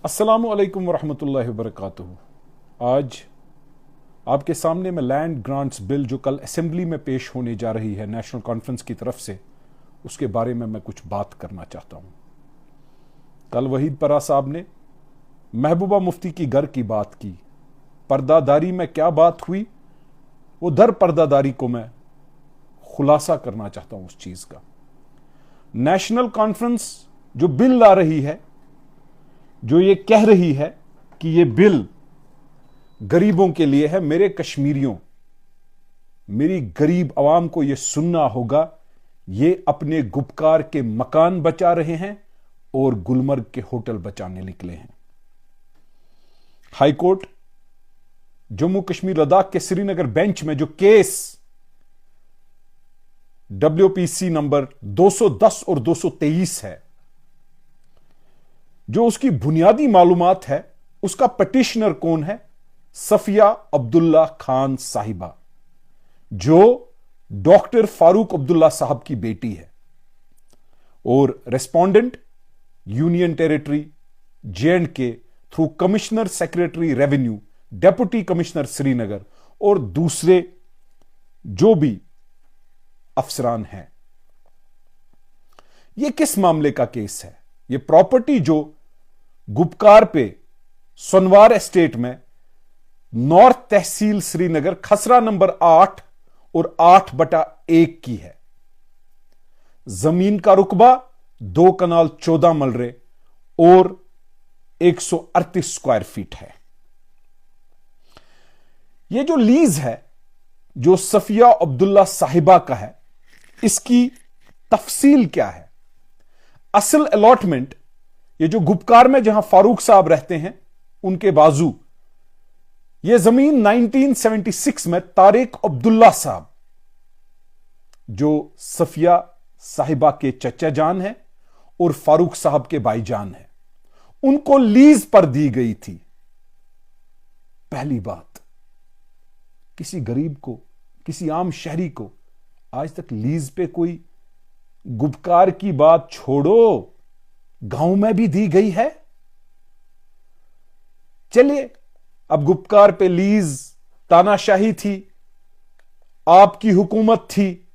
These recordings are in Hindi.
अस्सलामु अलैकुम वरहमतुल्लाहि वबरकातुहू। आज आपके सामने मैं लैंड ग्रांट्स बिल जो कल असेंबली में पेश होने जा रही है नेशनल कॉन्फ्रेंस की तरफ से, उसके बारे में मैं कुछ बात करना चाहता हूं। कल वहीद परा साहब ने महबूबा मुफ्ती की घर की बात की। पर्दादारी में क्या बात हुई, वो दर पर्दादारी को मैं खुलासा करना चाहता हूं उस चीज का। नेशनल कॉन्फ्रेंस जो बिल ला रही है, जो ये कह रही है कि ये बिल गरीबों के लिए है, मेरे कश्मीरियों, मेरी गरीब आवाम को ये सुनना होगा, ये अपने गुपकार के मकान बचा रहे हैं और गुलमर्ग के होटल बचाने निकले हैं। हाईकोर्ट जम्मू कश्मीर लद्दाख के श्रीनगर बेंच में जो केस WPC नंबर 210 और 223 है, जो उसकी बुनियादी मालूमात है, उसका पटिशनर कौन है? सफिया अब्दुल्ला खान साहिबा, जो डॉक्टर फारूक अब्दुल्ला साहब की बेटी है, और respondent union territory J&K through commissioner secretary revenue, deputy commissioner Srinagar और दूसरे जो भी अफसरान हैं। यह किस मामले का केस है? यह प्रॉपर्टी जो गुपकार पे सोनवार एस्टेट में नॉर्थ तहसील श्रीनगर खसरा नंबर 8 और 8/1 की है। जमीन का रुकबा 2 कनाल 14 मलरे और 138 स्क्वायर फीट है। यह जो लीज है, जो सफिया अब्दुल्ला साहिबा का है, इसकी तफसील क्या है? असल अलॉटमेंट, ये जो गुपकार में जहां फारूक साहब रहते हैं उनके बाजू, यह जमीन 1976 में तारिक अब्दुल्ला साहब, जो सफिया साहिबा के चचा जान है और फारूक साहब के भाईजान है, उनको लीज पर दी गई थी। पहली बात, किसी गरीब को, किसी आम शहरी को आज तक लीज पे कोई गुपकार की बात छोड़ो, गांव में भी दी गई है? चलिए, अब गुपकार पे लीज तानाशाही थी, आपकी हुकूमत थी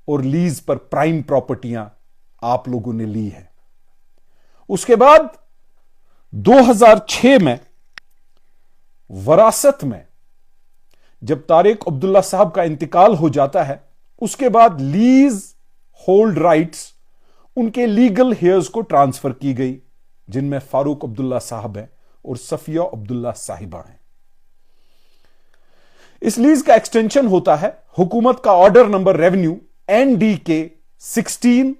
और लीज पर प्राइम प्रॉपर्टियां आप लोगों ने ली है। उसके बाद 2006 में वरासत में जब तारिक अब्दुल्ला साहब का इंतकाल हो जाता है, उसके बाद लीज होल्ड राइट्स उनके लीगल हेयर्स को ट्रांसफर की गई, जिनमें फारूक अब्दुल्ला साहब हैं और सफिया अब्दुल्ला साहिबा हैं। इस लीज का एक्सटेंशन होता है हुकूमत का order number revenue NDK 16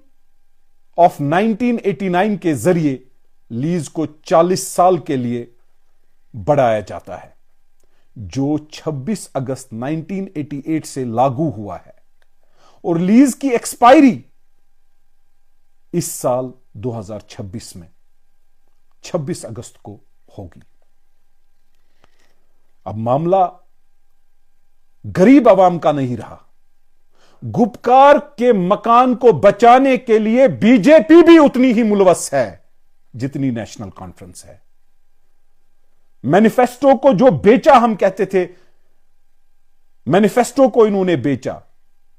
of 1989 के जरिए लीज को 40 साल के लिए बढ़ाया जाता है, जो 26 अगस्त 1988 से लागू हुआ है, और लीज की एक्सपायरी इस साल 2026 में 26 अगस्त को होगी। अब मामला गरीब आवाम का नहीं रहा। गुपकार के मकान को बचाने के लिए बीजेपी भी उतनी ही मुलवस है जितनी नेशनल कॉन्फ्रेंस है। मैनिफेस्टो को जो बेचा, हम कहते थे मैनिफेस्टो को इन्होंने बेचा,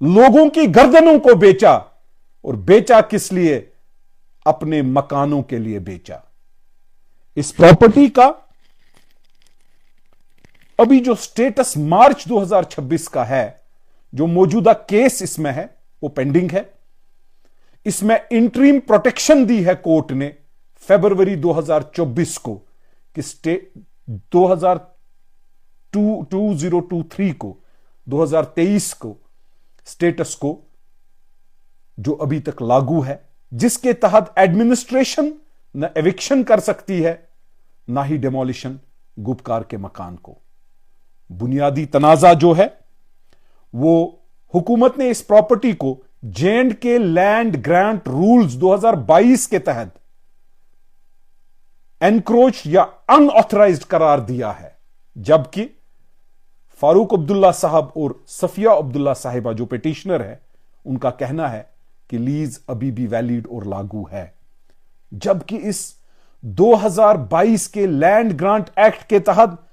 लोगों की गर्दनों को बेचा, और बेचा किस लिए? अपने मकानों के लिए बेचा। इस प्रॉपर्टी का अभी जो स्टेटस मार्च 2026 का है, जो मौजूदा केस इसमें है, वो पेंडिंग है। इसमें इंटरिम प्रोटेक्शन दी है कोर्ट ने फरवरी 2024 को कि 2023 को 2023 को स्टेटस को जो अभी तक लागू है, जिसके तहत एडमिनिस्ट्रेशन न एविक्शन कर सकती है, ना ही डेमोलिशन गुपकार के मकान को। बुनियादी तनाजा जो है, वो हुकूमत ने इस प्रॉपर्टी को J&K लैंड ग्रांट रूल्स 2022 के तहत एनक्रोच या अनऑथराइज्ड करार दिया है, जबकि फारूक अब्दुल्ला साहब और सफिया अब्दुल्ला साहिबा जो पिटिशनर है, उनका कहना है कि लीज अभी भी वैलिड और लागू है। जबकि इस 2022 के लैंड ग्रांट एक्ट के तहत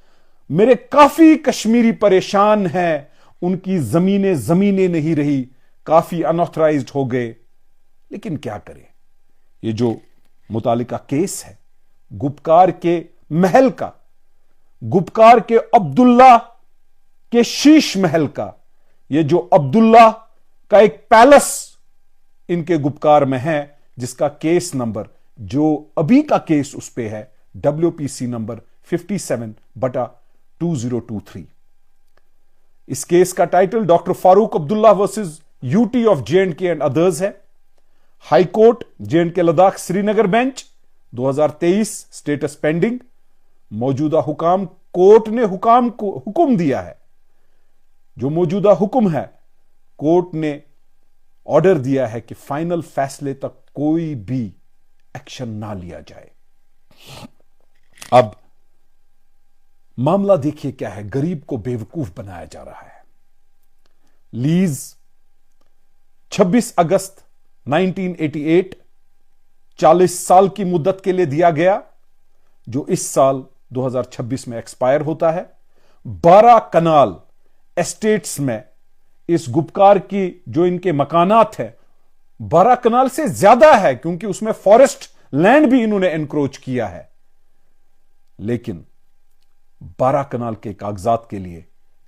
मेरे काफी कश्मीरी परेशान हैं, उनकी जमीनें नहीं रही, काफी अनऑथराइज्ड हो गए। लेकिन क्या करें, ये जो मुतालिका केस है गुपकार के महल का, गुपकार के अब्दुल्ला के शीश महल का, ये जो अब्दुल्ला का एक पैलेस इनके गुपकार में है, जिसका केस नंबर जो अभी का केस उस पे है WPC नंबर 57/2023। इस केस का title doctor Farooq Abdullah versus UT of J&K and others है। High court J&K Ladakh Srinagar bench 2023 status pending. मौजूदा हुकाम कोर्ट ने हुक्म दिया है, जो मौजूदा हुक्म है कोर्ट ने ऑर्डर दिया है कि फाइनल फैसले तक कोई भी एक्शन ना लिया जाए। अब मामला देखिए क्या है, गरीब को बेवकूफ बनाया जा रहा है। लीज 26 अगस्त 1988 40 साल की मुद्दत के लिए दिया गया, जो इस साल 2026 में एक्सपायर होता है। 12 कनाल एस्टेट्स में इस गुपकार की जो इनके मकानात है 12 कनाल से ज्यादा है, क्योंकि उसमें फॉरेस्ट लैंड भी इन्होंने एनक्रोच किया है। लेकिन 12 कनाल के कागजात के लिए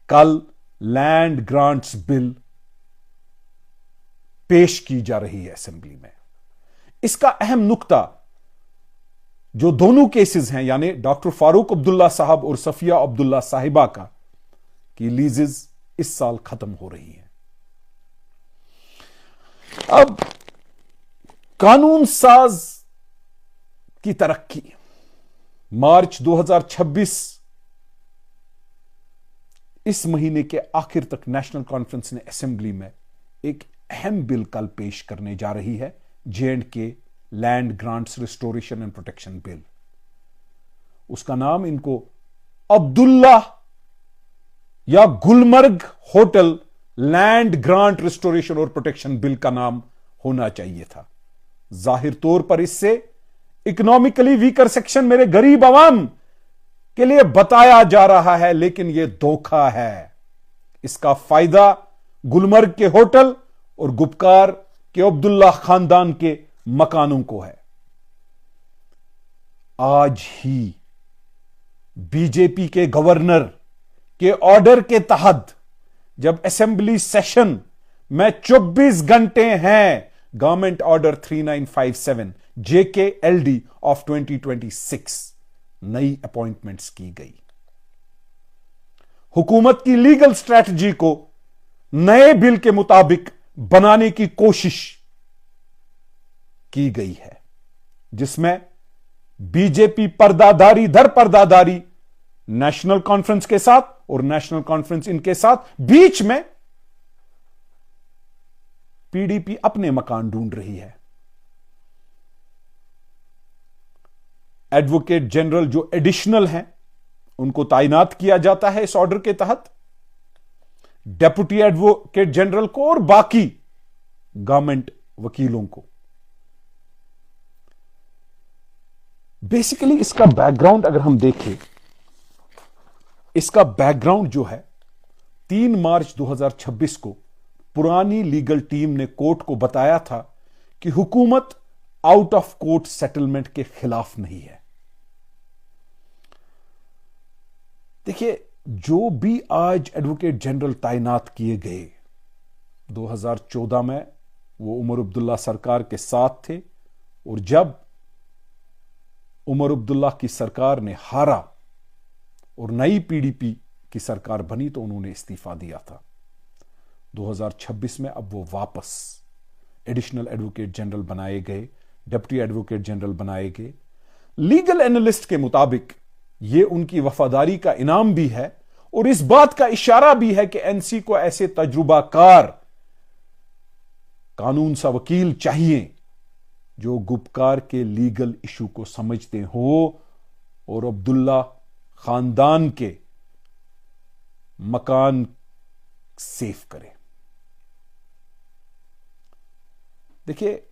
कल लैंड ग्रांट्स बिल पेश की जा रही है असेंबली में। इसका अहम नुक्ता जो दोनों केसेस हैं, यानी डॉक्टर फारूक अब्दुल्ला साहब और सफिया अब्दुल्ला साहिबा का, कि लीजेस इस साल खत्म हो रही है। अब कानून साज की तरक्की, मार्च 2026 इस महीने के आखिर तक नेशनल कॉन्फ्रेंस ने असेंबली में एक अहम बिल कल पेश करने जा रही है, J&K land grants restoration and protection bill. उसका नाम इनको अब्दुल्ला या Gulmarg hotel land grant restoration और प्रोटेक्शन बिल का नाम होना चाहिए था। जाहिर तौर पर इससे इकोनॉमिकली वीकर सेक्शन, मेरे गरीब आवाम के लिए बताया जा रहा है, लेकिन यह धोखा है। इसका फायदा गुलमर्ग के होटल और गुपकार के अब्दुल्ला खानदान के मकानों को है। आज ही बीजेपी के गवर्नर के ऑर्डर के तहत जब असेंबली सेशन में 24 घंटे हैं, गवर्नमेंट ऑर्डर 3957 JKLD ऑफ 2026 नई अपॉइंटमेंट्स की गई। हुकूमत की लीगल स्ट्रैटेजी को नए बिल के मुताबिक बनाने की कोशिश की गई है, जिसमें बीजेपी पर्दादारी दर पर्दादारी नेशनल कॉन्फ्रेंस के साथ और नेशनल कॉन्फ्रेंस इनके साथ, बीच में पीडीपी अपने मकान ढूंढ रही है। एडवोकेट जनरल जो एडिशनल हैं उनको तैनात किया जाता है इस ऑर्डर के तहत, डेप्यूटी एडवोकेट जनरल को और बाकी गवर्नमेंट वकीलों को। बेसिकली इसका बैकग्राउंड अगर हम देखें, इसका बैकग्राउंड जो है 3 मार्च 2026 को पुरानी लीगल टीम ने कोर्ट को बताया था कि हुकूमत आउट ऑफ कोर्ट सेटलमेंट के खिलाफ नहीं है। देखिए, जो भी आज एडवोकेट जनरल तैनात किए गए, 2014 में वो उमर अब्दुल्ला सरकार के साथ थे, और जब उमर अब्दुल्ला की सरकार ने हारा और नई पीडीपी की सरकार बनी तो उन्होंने इस्तीफा दिया था। 2026 में अब वो वापस एडिशनल एडवोकेट जनरल बनाए गए, डिप्टी एडवोकेट जनरल बनाए गए। लीगल एनालिस्ट के मुताबिक ये उनकी वफादारी का इनाम भी है और इस बात का इशारा भी है कि एनसी को ऐसे तजुर्बाकार कानून सा वकील चाहिए जो गुपकार के लीगल इशू को समझते हो और अब्दुल्ला खानदान के मकान सेफ करे। देखिए,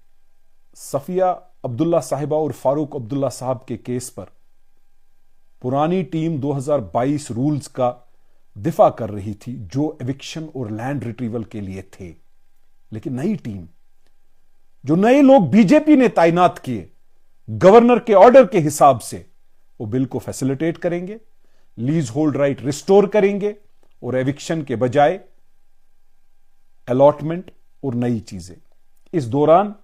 सफिया अब्दुल्ला साहिबा और फारूक अब्दुल्ला साहब के केस पर पुरानी टीम 2022 रूल्स का दिफा कर रही थी जो एविक्शन और लैंड रिट्रीवल के लिए थे, लेकिन नई टीम जो नए लोग बीजेपी ने तैनात किए गवर्नर के ऑर्डर के हिसाब से, वो बिल को फैसिलिटेट करेंगे, लीज होल्ड राइट रिस्टोर करेंगे और एविक्शन के बजाय अलॉटमेंट और नई चीजें। इस दौरान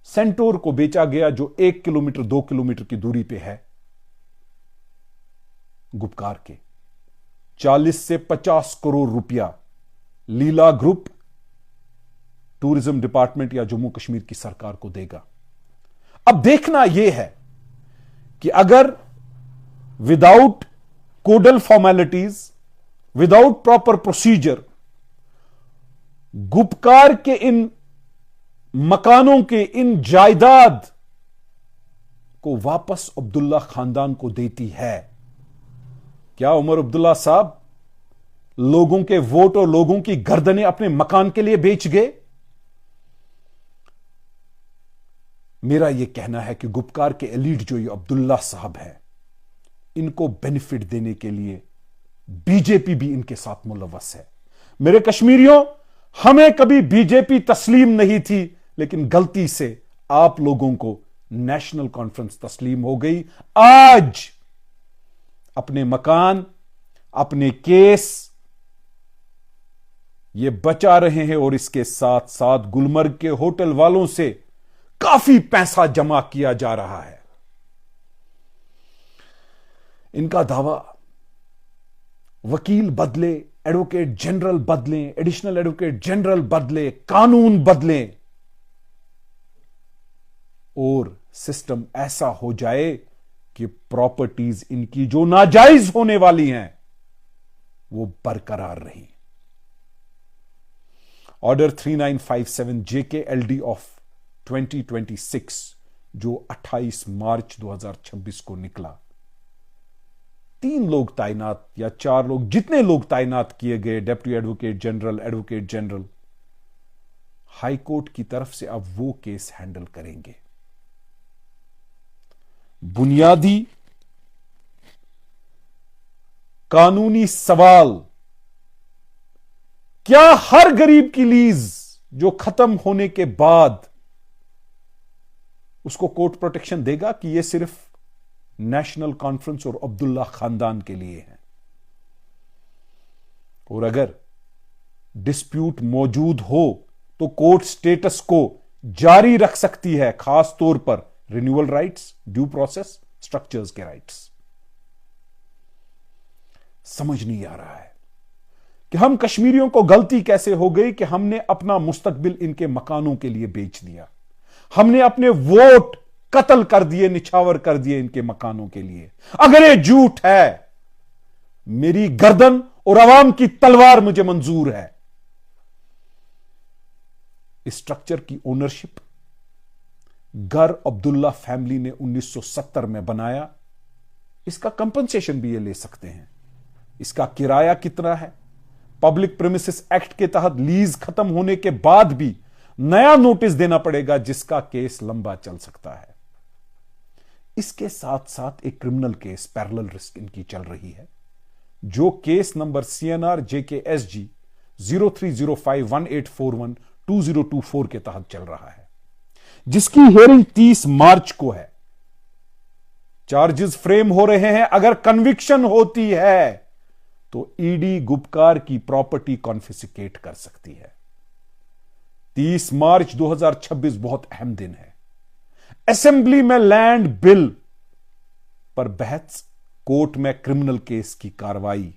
सेंटोर को बेचा गया जो 1 किलोमीटर 2 किलोमीटर की दूरी पे है गुपकार के, 40 से 50 करोड़ रुपया लीला ग्रुप टूरिज्म डिपार्टमेंट या जम्मू कश्मीर की सरकार को देगा। अब देखना यह है कि अगर without codal formalities, without proper procedure Gupkar के इन मकानों के, इन जायदाद को वापस अब्दुल्ला खानदान को देती है, क्या उमर अब्दुल्ला साहब लोगों के वोट और लोगों की गर्दनें अपने मकान के लिए बेच गए? मेरा यह कहना है कि गुपकार के एलीट जो ये अब्दुल्ला साहब है, इनको बेनिफिट देने के लिए बीजेपी भी इनके साथ मुलव्वस है। मेरे कश्मीरियों, हमें कभी बीजेपी तस्लीम नहीं थी, लेकिन गलती से आप लोगों को नेशनल कॉन्फ्रेंस तस्लीम हो गई। आज अपने मकान, अपने केस ये बचा रहे हैं और इसके साथ साथ गुलमर्ग के होटल वालों से काफी पैसा जमा किया जा रहा है। इनका दावा वकील बदले, एडवोकेट जनरल बदले, एडिशनल एडवोकेट जनरल बदले, कानून बदले और सिस्टम ऐसा हो जाए कि प्रॉपर्टीज इनकी जो नाजायज होने वाली हैं वो बरकरार रही। ऑर्डर 3957 जेके एलडी ऑफ 2026 जो 28 मार्च 2026 को निकला, 3 लोग तैनात या 4 लोग, जितने लोग तैनात किए गए, deputy advocate general, advocate general, high court की तरफ से अब वो केस हैंडल करेंगे। बुनियादी कानूनी सवाल, क्या हर गरीब की लीज जो खत्म होने के बाद उसको कोर्ट प्रोटेक्शन देगा कि यह सिर्फ नेशनल कॉन्फ्रेंस और अब्दुल्ला खानदान के लिए है? और अगर डिस्प्यूट मौजूद हो तो कोर्ट स्टेटस को जारी रख सकती है, खास तौर पर renewal rights, due process, structures के राइट्स। समझ नहीं आ रहा है कि हम कश्मीरियों को गलती कैसे हो गई कि हमने अपना मुस्तकबिल इनके मकानों के लिए बेच दिया, हमने अपने वोट कत्ल कर दिए, निछावर कर दिए इनके मकानों के लिए। अगर ये झूठ है, मेरी गर्दन और अवाम की तलवार मुझे मंजूर है। इस स्ट्रक्चर की ओनरशिप घर अब्दुल्ला फैमिली ने 1970 में बनाया। इसका कंपनसेशन भी ये ले सकते हैं। इसका किराया कितना है? पब्लिक प्रीमिसेस एक्ट के तहत लीज खत्म होने के बाद भी नया नोटिस देना पड़ेगा, जिसका केस लंबा चल सकता है। इसके साथ साथ एक क्रिमिनल केस पैरेलल रिस्क इनकी चल रही है, जो केस नंबर CNR JKSG 030518412024 के तहत चल रहा है, जिसकी हियरिंग 30 मार्च को है। चार्जेस फ्रेम हो रहे हैं। अगर कन्विक्शन होती है तो ईडी गुपकार की प्रॉपर्टी कॉन्फिस्केट कर सकती है। 30 मार्च 2026 बहुत अहम दिन है। असेंबली में लैंड बिल पर बहस, कोर्ट में क्रिमिनल केस की कार्रवाई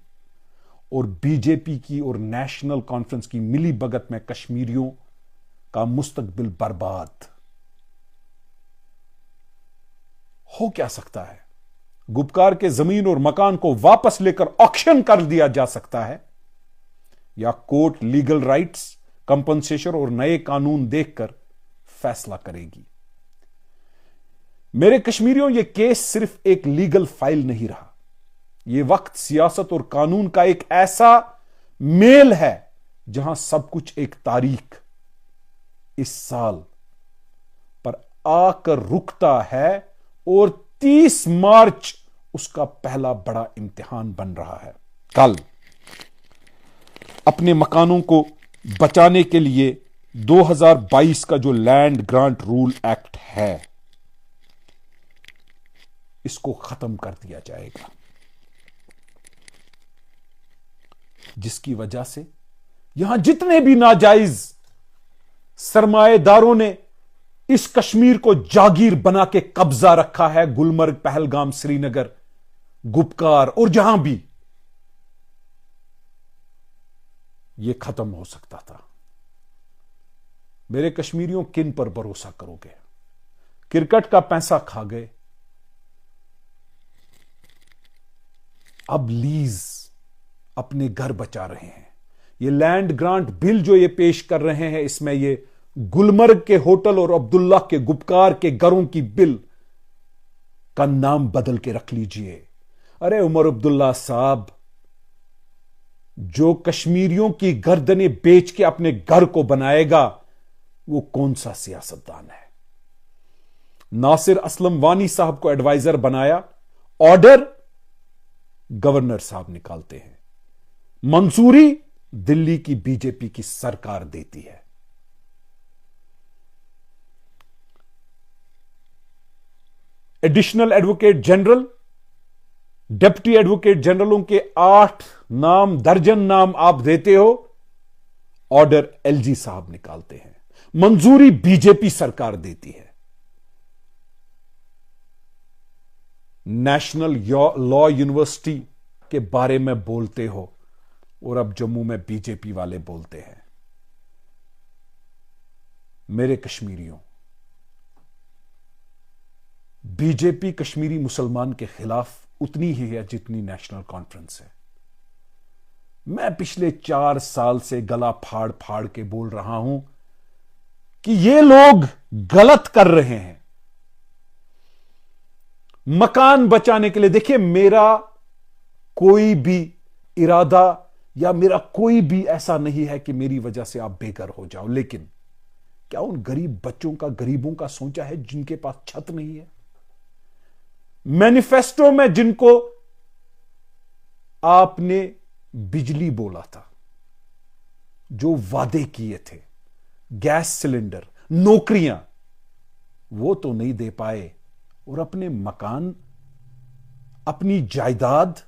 और बीजेपी की और नेशनल कॉन्फ्रेंस की मिली भगत में कश्मीरियों का मुस्तकबिल बर्बाद। हो क्या सकता है? गुपकार के जमीन और मकान को वापस लेकर ऑक्शन कर दिया जा सकता है, या कोर्ट लीगल राइट्स, कंपनसेशन और नए कानून देखकर फैसला करेगी। मेरे कश्मीरियों, यह केस सिर्फ एक लीगल फाइल नहीं रहा। यह वक्त सियासत और कानून का एक ऐसा मेल है जहां सब कुछ एक तारीख इस साल पर आकर रुकता है और 30 मार्च उसका पहला बड़ा इम्तिहान बन रहा है। कल अपने मकानों को बचाने के लिए 2022 का जो लैंड ग्रांट रूल एक्ट है, इसको खत्म कर दिया जाएगा, जिसकी वजह से यहां जितने भी नाजायज सरमाएदारों ने इस कश्मीर को जागीर बना के कब्जा रखा है, गुलमर्ग, पहलगाम, श्रीनगर, गुपकार और जहां भी, यह खत्म हो सकता था। मेरे कश्मीरियों, किन पर भरोसा करोगे? क्रिकेट का पैसा खा गए, अब लीज अपने घर बचा रहे हैं। ये लैंड ग्रांट बिल जो ये पेश कर रहे हैं, इसमें ये गुलमर्ग के होटल और अब्दुल्ला के गुपकार के घरों की बिल का नाम बदल के रख लीजिए। अरे उमर अब्दुल्ला साहब, जो कश्मीरियों की गर्दनें बेच के अपने घर को बनाएगा, वो कौन सा सियासतदान है? नासिर असलम वानी साहब को एडवाइजर बनाया, ऑर्डर गवर्नर साहब निकालते हैं, मंजूरी दिल्ली की बीजेपी की सरकार देती है। Additional advocate general, deputy advocate जनरलों के 8 नाम, दर्जन नाम आप देते हो, ऑर्डर एलजी साहब निकालते हैं, मंजूरी बीजेपी सरकार देती है। नेशनल लॉ यूनिवर्सिटी के बारे में बोलते हो और अब जम्मू में बीजेपी वाले बोलते हैं। मेरे कश्मीरियों, बीजेपी कश्मीरी मुसलमान के खिलाफ उतनी ही है जितनी नेशनल कॉन्फ्रेंस है। मैं पिछले 4 साल से गला फाड़ फाड़ के बोल रहा हूं कि ये लोग गलत कर रहे हैं। मकान बचाने के लिए, देखिए, मेरा कोई भी इरादा या मेरा कोई भी ऐसा नहीं है कि मेरी वजह से आप बेघर हो जाओ, लेकिन क्या उन गरीब बच्चों का, गरीबों का सोचा है जिनके पास छत नहीं है? मैनिफेस्टो में जिनको आपने बिजली बोला था, जो वादे किए थे, गैस सिलेंडर, नौकरियां, वो तो नहीं दे पाए और अपने मकान, अपनी जायदाद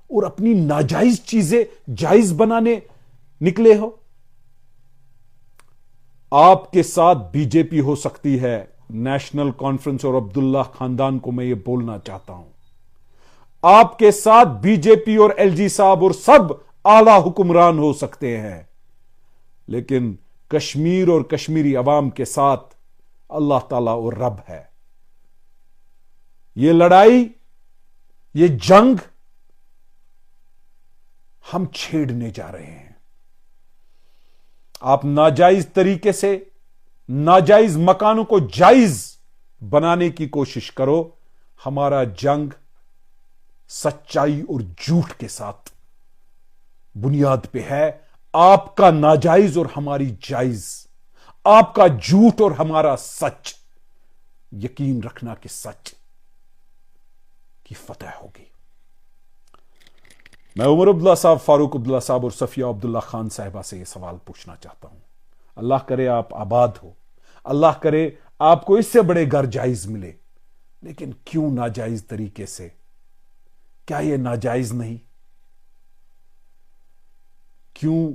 और अपनी नाजायज चीजें जायज बनाने निकले हो। आपके साथ बीजेपी हो सकती है, नेशनल कॉन्फ्रेंस और अब्दुल्ला खानदान को मैं ये बोलना चाहता हूं, आपके साथ बीजेपी और एलजी साहब और सब आला हुक्मरान हो सकते हैं, लेकिन कश्मीर और कश्मीरी अवाम के साथ अल्लाह ताला और रब है। ये लड़ाई, ये जंग हम छेड़ने जा रहे हैं। आप नाजायज तरीके से नाजायज मकानों को जायज बनाने की कोशिश करो। हमारा जंग सच्चाई और झूठ के साथ बुनियाद पे है। आपका नाजायज और हमारी जायज, आपका झूठ और हमारा सच। यकीन रखना कि सच की फतह होगी। मैं उमर अब्दुल्ला साहब, फारूक अब्दुल्ला साहब और सफिया अब्दुल्ला खान साहिबा से यह सवाल पूछना चाहता हूं। अल्लाह करे आप आबाद हो, अल्लाह करे आपको इससे बड़े घर जायज मिले, लेकिन क्यों नाजायज तरीके से? क्या यह नाजायज नहीं? क्यों?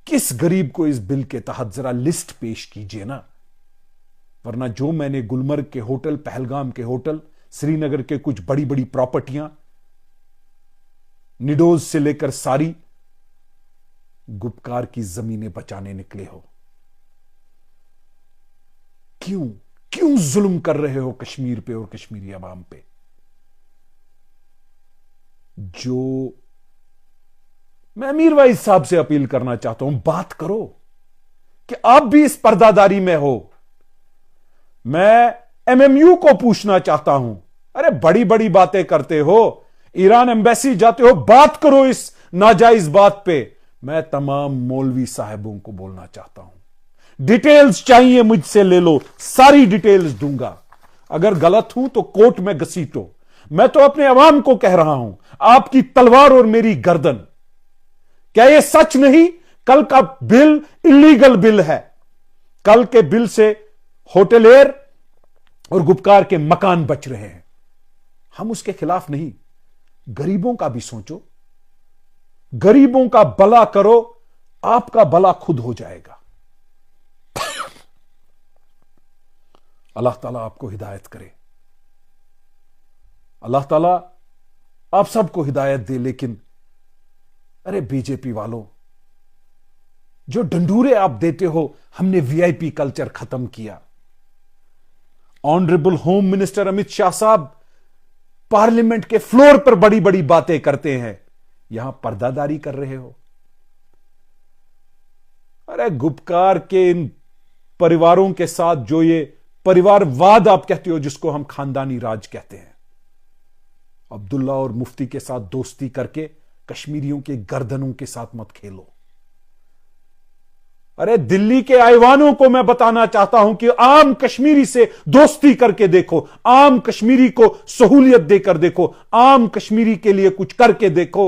किस गरीब को इस बिल के तहत जरा लिस्ट पेश कीजिए ना, वरना जो मैंने गुलमर्ग के होटल, पहलगाम के होटल, श्रीनगर के कुछ बड़ी बड़ी प्रॉपर्टियां, निडोज से लेकर सारी गुपकार की जमीनें बचाने निकले हो। क्यों क्यों जुल्म कर रहे हो कश्मीर पे और कश्मीरी अवाम पे? जो मैं अमीर वाइज साहब से अपील करना चाहता हूं, बात करो कि आप भी इस पर्दादारी में हो। मैं एमएमयू को पूछना चाहता हूं, अरे बड़ी बड़ी बातें करते हो, ईरान एम्बेसी जाते हो, बात करो इस नाजायज बात पे। मैं तमाम मौलवी साहबों को बोलना चाहता हूं, डिटेल्स चाहिए मुझसे ले लो, सारी डिटेल्स दूंगा। अगर गलत हूं तो कोर्ट में घसीटो। मैं तो अपने अवाम को कह रहा हूं, आपकी तलवार और मेरी गर्दन। क्या यह सच नहीं? कल का बिल इलीगल बिल है। कल के बिल से होटलियर और गुपकार के मकान बच रहे हैं। हम उसके खिलाफ नहीं। गरीबों का भी सोचो, गरीबों का भला करो, आपका भला खुद हो जाएगा। अल्लाह ताला आपको हिदायत करे, अल्लाह ताला आप सबको हिदायत दे। लेकिन अरे बीजेपी वालों, जो डंडूरे आप देते हो, हमने वीआईपी कल्चर खत्म किया। Honourable home minister Amit Shah साहब पार्लियामेंट के फ्लोर पर बड़ी बड़ी बातें करते हैं, यहां पर्दादारी कर रहे हो। अरे गुपकार के इन परिवारों के साथ जो ये परिवारवाद आप कहते हो, जिसको हम खानदानी राज कहते हैं, अब्दुल्ला और मुफ्ती के साथ दोस्ती करके कश्मीरियों के गर्दनों के साथ मत खेलो। अरे दिल्ली के आईवानों को मैं बताना चाहता हूं कि आम कश्मीरी से दोस्ती करके देखो, आम कश्मीरी को सहूलियत देकर देखो, आम कश्मीरी के लिए कुछ करके देखो।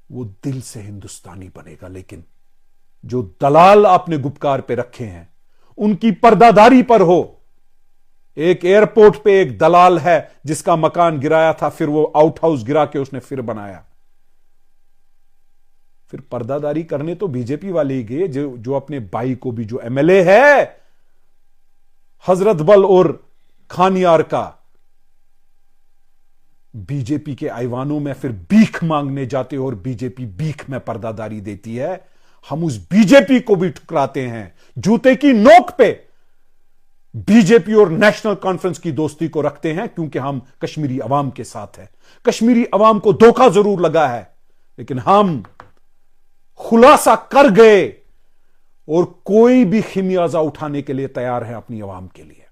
वो दिल से हिंदुस्तानी बनेगा। लेकिन जो दलाल आपने गुपकार पे रखे हैं, उनकी पर्दादारी पर हो। एक एयरपोर्ट पे एक दलाल है जिसका मकान गिराया था, फिर वो आउट हाउस गिरा के उसने फिर बनाया। फिर पर्दादारी करने तो बीजेपी वाले ही गए, जो अपने भाई को भी, जो एमएलए है हजरत बल और खानियार का, बीजेपी के आईवानों में फिर भीख मांगने जाते हो और बीजेपी भीख में पर्दादारी देती है। हम उस बीजेपी को भी ठुकराते हैं। जूते की नोक पे बीजेपी और नेशनल कॉन्फ्रेंस की दोस्ती को रखते हैं, क्योंकि हम कश्मीरी अवाम के साथ हैं। कश्मीरी अवाम को धोखा जरूर लगा है, लेकिन हम खुलासा कर गए और कोई भी खिमियाजा उठाने के लिए तैयार है अपनी अवाम के लिए।